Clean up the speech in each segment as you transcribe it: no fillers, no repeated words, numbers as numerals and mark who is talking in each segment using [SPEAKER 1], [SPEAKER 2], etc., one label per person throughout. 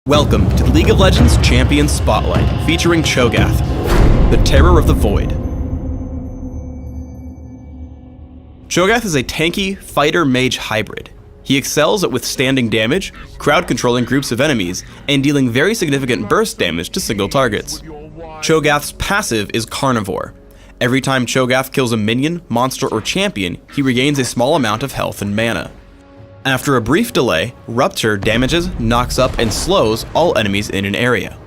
[SPEAKER 1] Welcome to the League of Legends Champions Spotlight, featuring Cho'gath, the Terror of the Void. Cho'gath is a tanky fighter-mage hybrid. He excels at withstanding damage, crowd-controlling groups of enemies, and dealing very significant burst damage to single targets. Cho'gath's passive is Carnivore. Every time Cho'gath kills a minion, monster, or champion, he regains a small amount of health and mana. After a brief delay, Rupture damages, knocks up, and slows all enemies in an area.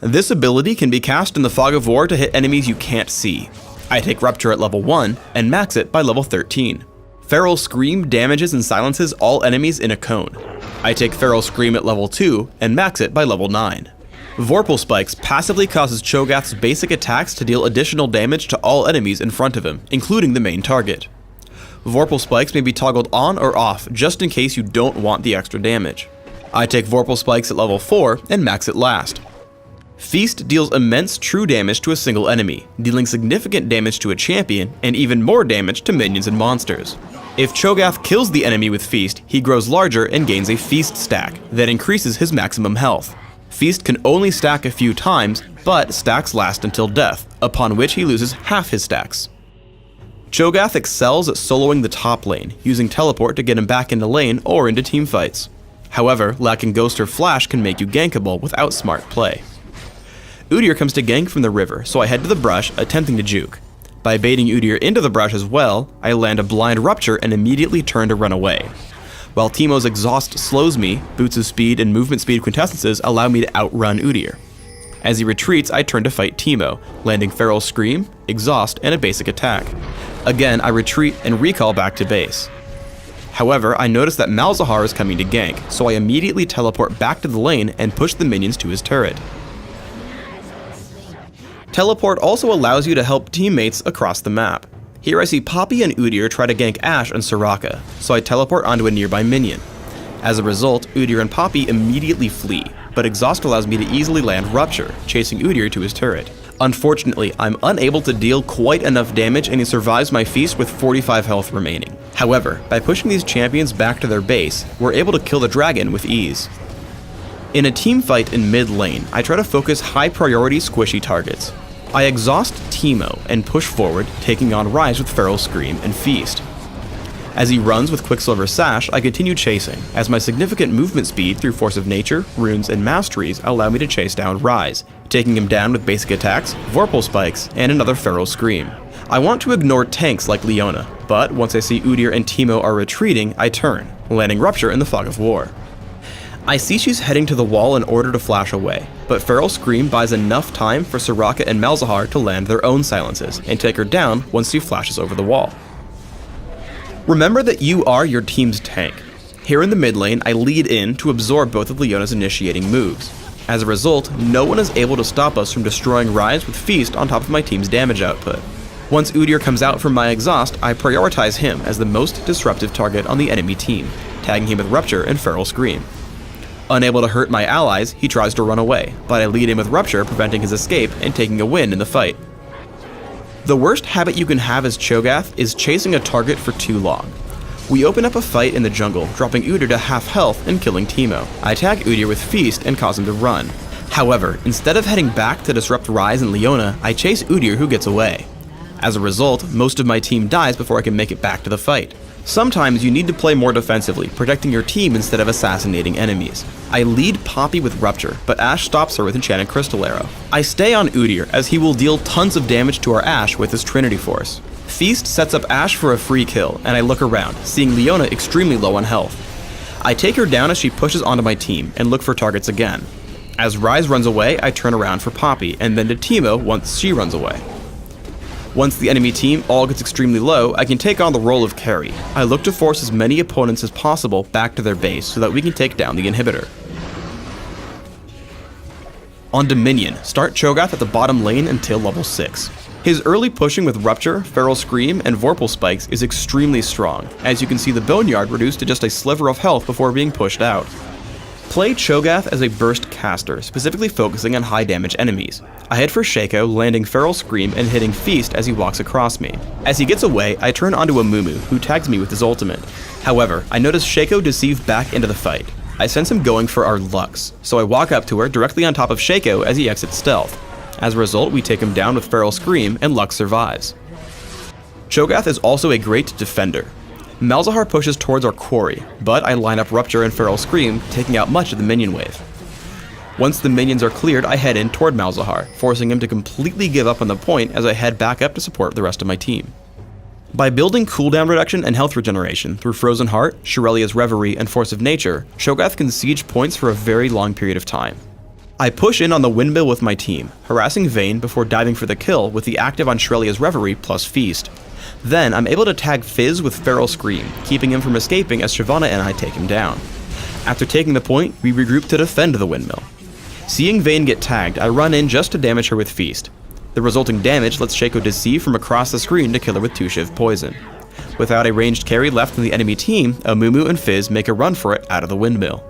[SPEAKER 1] This ability can be cast in the Fog of War to hit enemies you can't see. I take Rupture at level 1 and max it by level 13. Feral Scream damages and silences all enemies in a cone. I take Feral Scream at level 2 and max it by level 9. Vorpal Spikes passively causes Cho'gath's basic attacks to deal additional damage to all enemies in front of him, including the main target. Vorpal Spikes may be toggled on or off just in case you don't want the extra damage. I take Vorpal Spikes at level 4 and max it last. Feast deals immense true damage to a single enemy, dealing significant damage to a champion and even more damage to minions and monsters. If Cho'gath kills the enemy with Feast, he grows larger and gains a Feast stack that increases his maximum health. Feast can only stack a few times, but stacks last until death, upon which he loses half his stacks. Cho'gath excels at soloing the top lane, using teleport to get him back into lane or into teamfights. However, lacking Ghost or Flash can make you gankable without smart play. Udyr comes to gank from the river, so I head to the brush, attempting to juke. By baiting Udyr into the brush as well, I land a blind Rupture and immediately turn to run away. While Teemo's Exhaust slows me, Boots of Speed and Movement Speed quintessences allow me to outrun Udyr. As he retreats, I turn to fight Teemo, landing Feral Scream, Exhaust, and a basic attack. Again, I retreat and recall back to base. However, I notice that Malzahar is coming to gank, so I immediately teleport back to the lane and push the minions to his turret. Teleport also allows you to help teammates across the map. Here I see Poppy and Udyr try to gank Ashe and Soraka, so I teleport onto a nearby minion. As a result, Udyr and Poppy immediately flee, but Exhaust allows me to easily land Rupture, chasing Udyr to his turret. Unfortunately, I'm unable to deal quite enough damage and he survives my feast with 45 health remaining. However, by pushing these champions back to their base, we're able to kill the dragon with ease. In a team fight in mid lane, I try to focus high priority squishy targets. I exhaust Teemo and push forward, taking on Ryze with Feral Scream and Feast. As he runs with Quicksilver Sash, I continue chasing, as my significant movement speed through Force of Nature, Runes, and Masteries allow me to chase down Ryze, taking him down with basic attacks, Vorpal Spikes, and another Feral Scream. I want to ignore tanks like Leona, but once I see Udyr and Teemo are retreating, I turn, landing Rupture in the Fog of War. I see she's heading to the wall in order to flash away, but Feral Scream buys enough time for Soraka and Malzahar to land their own silences and take her down once she flashes over the wall. Remember that you are your team's tank. Here in the mid lane, I lead in to absorb both of Leona's initiating moves. As a result, no one is able to stop us from destroying Ryze with Feast on top of my team's damage output. Once Udyr comes out from my exhaust, I prioritize him as the most disruptive target on the enemy team, tagging him with Rupture and Feral Scream. Unable to hurt my allies, he tries to run away, but I lead in with Rupture, preventing his escape and taking a win in the fight. The worst habit you can have as Cho'gath is chasing a target for too long. We open up a fight in the jungle, dropping Udyr to half health and killing Teemo. I tag Udyr with Feast and cause him to run. However, instead of heading back to disrupt Ryze and Leona, I chase Udyr, who gets away. As a result, most of my team dies before I can make it back to the fight. Sometimes you need to play more defensively, protecting your team instead of assassinating enemies. I lead Poppy with Rupture, but Ashe stops her with Enchanted Crystal Arrow. I stay on Udyr, as he will deal tons of damage to our Ashe with his Trinity Force. Feast sets up Ashe for a free kill, and I look around, seeing Leona extremely low on health. I take her down as she pushes onto my team, and look for targets again. As Ryze runs away, I turn around for Poppy, and then to Teemo once she runs away. Once the enemy team all gets extremely low, I can take on the role of carry. I look to force as many opponents as possible back to their base so that we can take down the inhibitor. On Dominion, start Cho'gath at the bottom lane until level 6. His early pushing with Rupture, Feral Scream, and Vorpal Spikes is extremely strong, as you can see the Boneyard reduced to just a sliver of health before being pushed out. Play Cho'gath as a burst caster, specifically focusing on high damage enemies. I head for Shaco, landing Feral Scream and hitting Feast as he walks across me. As he gets away, I turn onto a Mumu, who tags me with his ultimate. However, I notice Shaco deceive back into the fight. I sense him going for our Lux, so I walk up to her directly on top of Shaco as he exits stealth. As a result, we take him down with Feral Scream, and Lux survives. Cho'gath is also a great defender. Malzahar pushes towards our quarry, but I line up Rupture and Feral Scream, taking out much of the minion wave. Once the minions are cleared, I head in toward Malzahar, forcing him to completely give up on the point as I head back up to support the rest of my team. By building cooldown reduction and health regeneration through Frozen Heart, Shirelia's Reverie, and Force of Nature, Cho'gath can siege points for a very long period of time. I push in on the windmill with my team, harassing Vayne before diving for the kill with the active on Shirelia's Reverie plus Feast. Then I'm able to tag Fizz with Feral Scream, keeping him from escaping as Shyvana and I take him down. After taking the point, we regroup to defend the windmill. Seeing Vayne get tagged, I run in just to damage her with Feast. The resulting damage lets Shaco deceive from across the screen to kill her with 2 Shiv poison. Without a ranged carry left in the enemy team, Amumu and Fizz make a run for it out of the windmill.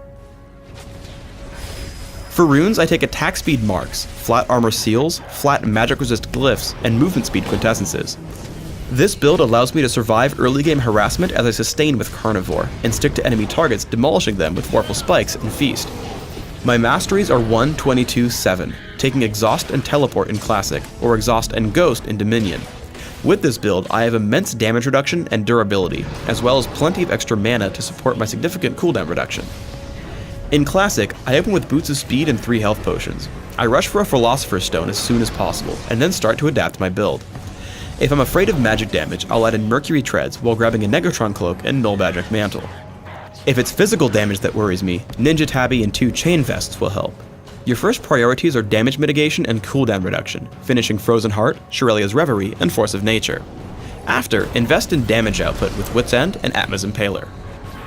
[SPEAKER 1] For runes, I take attack speed marks, flat armor seals, flat magic resist glyphs, and movement speed quintessences. This build allows me to survive early game harassment as I sustain with Carnivore, and stick to enemy targets, demolishing them with Vorpal Spikes and Feast. My masteries are 1, 22, 7, taking Exhaust and Teleport in Classic, or Exhaust and Ghost in Dominion. With this build, I have immense damage reduction and durability, as well as plenty of extra mana to support my significant cooldown reduction. In Classic, I open with Boots of Speed and 3 health potions. I rush for a Philosopher's Stone as soon as possible, and then start to adapt my build. If I'm afraid of magic damage, I'll add in Mercury Treads while grabbing a Negatron Cloak and Null Magic Mantle. If it's physical damage that worries me, Ninja Tabby and 2 Chain Vests will help. Your first priorities are damage mitigation and cooldown reduction, finishing Frozen Heart, Shirelia's Reverie, and Force of Nature. After, invest in damage output with Wit's End and Atma's Impaler.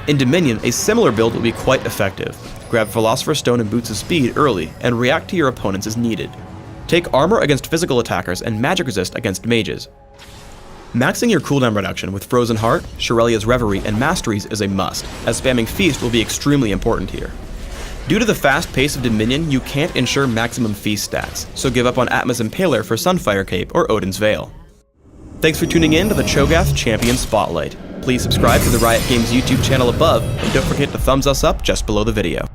[SPEAKER 1] In Dominion, a similar build will be quite effective. Grab Philosopher's Stone and Boots of Speed early, and react to your opponents as needed. Take armor against physical attackers and magic resist against mages. Maxing your cooldown reduction with Frozen Heart, Shirelia's Reverie, and Masteries is a must, as spamming Feast will be extremely important here. Due to the fast pace of Dominion, you can't ensure maximum Feast stats, so give up on Atma's Impaler for Sunfire Cape or Odin's Veil. Thanks for tuning in to the Cho'gath Champion Spotlight. Please subscribe to the Riot Games YouTube channel above, and don't forget to thumbs us up just below the video.